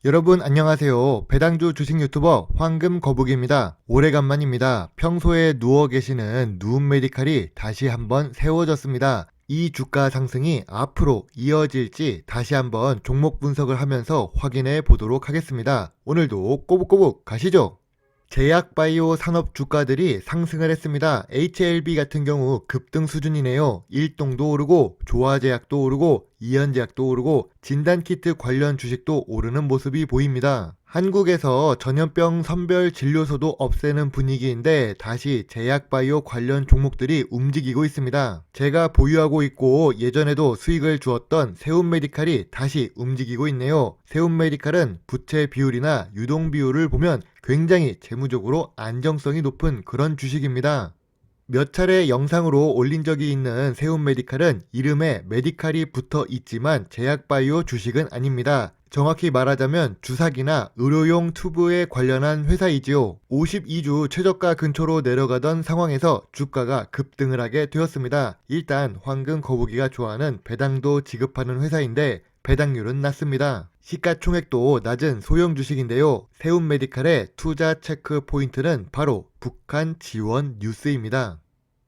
여러분 안녕하세요. 배당주 주식 유튜버 황금거북입니다. 오래간만입니다. 평소에 누워 계시는 누움메디칼이 다시 한번 세워졌습니다. 이 주가 상승이 앞으로 이어질지 다시 한번 종목 분석을 하면서 확인해 보도록 하겠습니다. 오늘도 꼬북꼬북 가시죠. 제약바이오 산업 주가들이 상승을 했습니다. HLB 같은 경우 급등 수준이네요. 일동도 오르고 조화제약도 오르고 이현제약도 오르고 진단키트 관련 주식도 오르는 모습이 보입니다. 한국에서 전염병 선별 진료소도 없애는 분위기인데 다시 제약바이오 관련 종목들이 움직이고 있습니다. 제가 보유하고 있고 예전에도 수익을 주었던 세움메디칼이 다시 움직이고 있네요. 세움메디칼은 부채 비율이나 유동 비율을 보면 굉장히 재무적으로 안정성이 높은 그런 주식입니다. 몇 차례 영상으로 올린 적이 있는 세움메디칼은 이름에 메디칼이 붙어 있지만 제약바이오 주식은 아닙니다. 정확히 말하자면 주사기나 의료용 튜브에 관련한 회사이지요. 52주 최저가 근처로 내려가던 상황에서 주가가 급등을 하게 되었습니다. 일단 황금거북이가 좋아하는 배당도 지급하는 회사인데 배당률은 낮습니다. 시가총액도 낮은 소형 주식인데요. 세움메디칼의 투자 체크 포인트는 바로 북한 지원 뉴스입니다.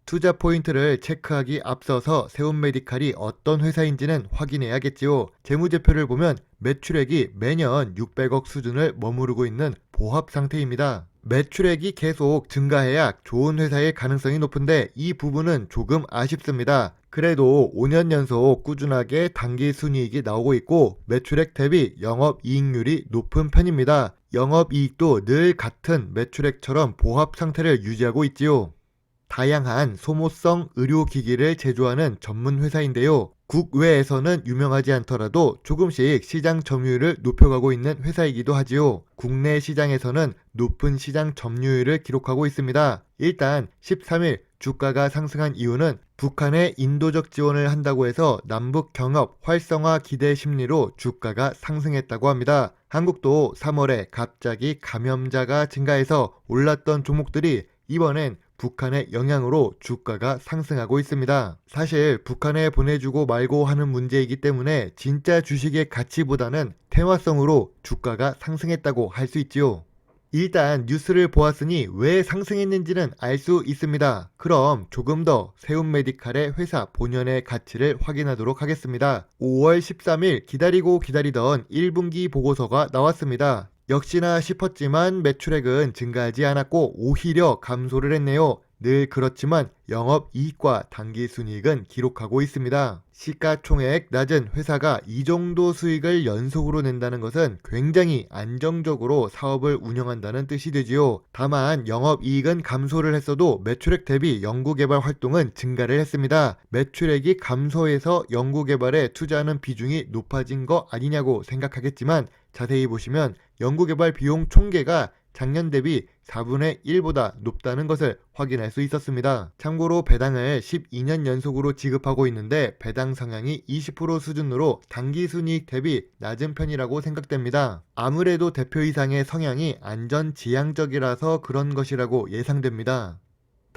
투자 포인트를 체크하기 앞서서 세움메디칼이 어떤 회사인지는 확인해야겠지요. 재무제표를 보면 매출액이 매년 600억 수준을 머무르고 있는 보합 상태입니다. 매출액이 계속 증가해야 좋은 회사의 가능성이 높은데 이 부분은 조금 아쉽습니다. 그래도 5년 연속 꾸준하게 당기순이익이 나오고 있고 매출액 대비 영업이익률이 높은 편입니다. 영업이익도 늘 같은 매출액처럼 보합 상태를 유지하고 있지요. 다양한 소모성 의료기기를 제조하는 전문 회사인데요. 국외에서는 유명하지 않더라도 조금씩 시장 점유율을 높여가고 있는 회사이기도 하지요. 국내 시장에서는 높은 시장 점유율을 기록하고 있습니다. 일단 13일 주가가 상승한 이유는 북한에 인도적 지원을 한다고 해서 남북 경협 활성화 기대 심리로 주가가 상승했다고 합니다. 한국도 3월에 갑자기 감염자가 증가해서 올랐던 종목들이 이번엔 북한의 영향으로 주가가 상승하고 있습니다. 사실 북한에 보내주고 말고 하는 문제이기 때문에 진짜 주식의 가치보다는 테마성으로 주가가 상승했다고 할 수 있지요. 일단 뉴스를 보았으니 왜 상승했는지는 알 수 있습니다. 그럼 조금 더 세움메디칼의 회사 본연의 가치를 확인하도록 하겠습니다. 5월 13일 기다리고 기다리던 1분기 보고서가 나왔습니다. 역시나 싶었지만 매출액은 증가하지 않았고 오히려 감소를 했네요. 늘 그렇지만 영업이익과 당기순이익은 기록하고 있습니다. 시가총액 낮은 회사가 이 정도 수익을 연속으로 낸다는 것은 굉장히 안정적으로 사업을 운영한다는 뜻이 되지요. 다만 영업이익은 감소를 했어도 매출액 대비 연구개발 활동은 증가를 했습니다. 매출액이 감소해서 연구개발에 투자하는 비중이 높아진 거 아니냐고 생각하겠지만 자세히 보시면 연구개발 비용 총계가 작년 대비 4분의 1보다 높다는 것을 확인할 수 있었습니다. 참고로 배당을 12년 연속으로 지급하고 있는데 배당 성향이 20% 수준으로 당기순이익 대비 낮은 편이라고 생각됩니다. 아무래도 대표 이상의 성향이 안전지향적이라서 그런 것이라고 예상됩니다.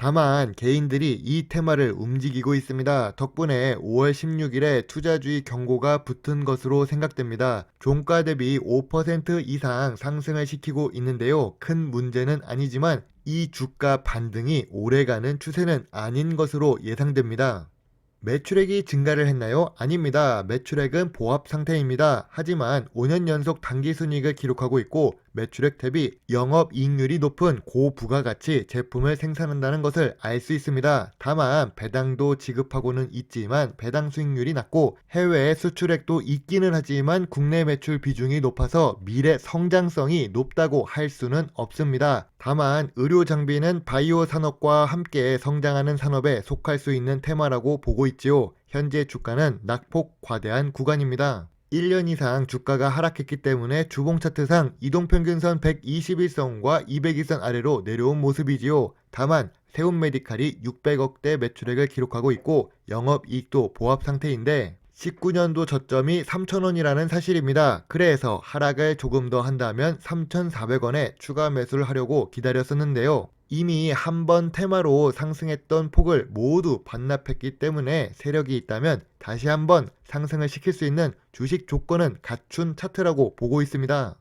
다만 개인들이 이 테마를 움직이고 있습니다. 덕분에 5월 16일에 투자주의 경고가 붙은 것으로 생각됩니다. 종가 대비 5% 이상 상승을 시키고 있는데요. 큰 문제는 아니지만 이 주가 반등이 오래가는 추세는 아닌 것으로 예상됩니다. 매출액이 증가를 했나요? 아닙니다. 매출액은 보합 상태입니다. 하지만 5년 연속 당기순이익을 기록하고 있고 매출액 대비 영업이익률이 높은 고부가가치 제품을 생산한다는 것을 알 수 있습니다. 다만 배당도 지급하고는 있지만 배당 수익률이 낮고 해외 수출액도 있기는 하지만 국내 매출 비중이 높아서 미래 성장성이 높다고 할 수는 없습니다. 다만 의료 장비는 바이오 산업과 함께 성장하는 산업에 속할 수 있는 테마라고 보고 있지요. 현재 주가는 낙폭 과대한 구간입니다. 1년 이상 주가가 하락했기 때문에 주봉 차트상 이동평균선 121선과 200일선 아래로 내려온 모습이지요. 다만 세움메디칼이 600억대 매출액을 기록하고 있고 영업이익도 보합 상태인데 19년도 저점이 3,000원이라는 사실입니다. 그래서 하락을 조금 더 한다면 3,400원에 추가 매수를 하려고 기다렸었는데요. 이미 한 번 테마로 상승했던 폭을 모두 반납했기 때문에 세력이 있다면 다시 한번 상승을 시킬 수 있는 주식 조건은 갖춘 차트라고 보고 있습니다.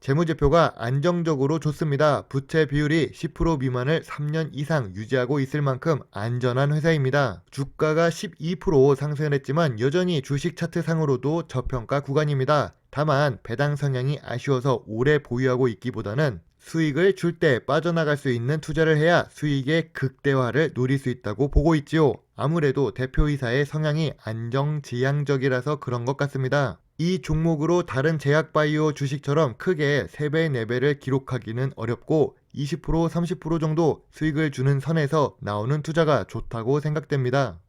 재무제표가 안정적으로 좋습니다. 부채 비율이 10% 미만을 3년 이상 유지하고 있을 만큼 안전한 회사입니다. 주가가 12% 상승했지만 여전히 주식 차트상으로도 저평가 구간입니다. 다만 배당 성향이 아쉬워서 오래 보유하고 있기보다는 수익을 줄 때 빠져나갈 수 있는 투자를 해야 수익의 극대화를 노릴 수 있다고 보고 있지요. 아무래도 대표이사의 성향이 안정지향적이라서 그런 것 같습니다. 이 종목으로 다른 제약바이오 주식처럼 크게 3배, 4배를 기록하기는 어렵고 20%, 30% 정도 수익을 주는 선에서 나오는 투자가 좋다고 생각됩니다.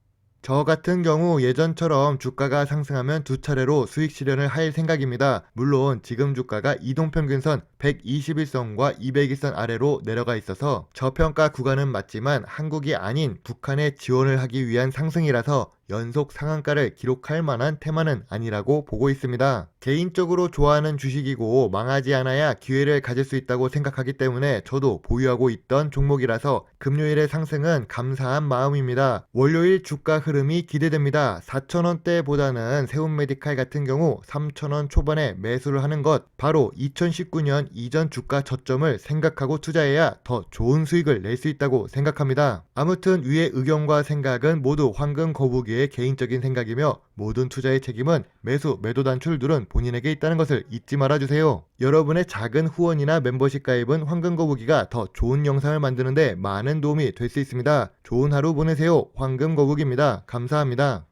저 같은 경우 예전처럼 주가가 상승하면 2차례로 수익 실현을 할 생각입니다. 물론 지금 주가가 이동평균선 121선과 200일선 아래로 내려가 있어서 저평가 구간은 맞지만 한국이 아닌 북한에 지원을 하기 위한 상승이라서 연속 상한가를 기록할 만한 테마는 아니라고 보고 있습니다. 개인적으로 좋아하는 주식이고 망하지 않아야 기회를 가질 수 있다고 생각하기 때문에 저도 보유하고 있던 종목이라서 금요일의 상승은 감사한 마음입니다. 월요일 주가 흐름이 기대됩니다. 4,000원대보다는 세운메디칼 같은 경우 3,000원 초반에 매수를 하는 것, 바로 2019년 이전 주가 저점을 생각하고 투자해야 더 좋은 수익을 낼 수 있다고 생각합니다. 아무튼 위의 의견과 생각은 모두 황금 거북이의 개인적인 생각이며 모든 투자의 책임은 매수, 매도 단출 룰은 본인에게 있다는 것을 잊지 말아주세요. 여러분의 작은 후원이나 멤버십 가입은 황금 거북이가 더 좋은 영상을 만드는데 많은 도움이 될 수 있습니다. 좋은 하루 보내세요. 황금 거북입니다. 감사합니다.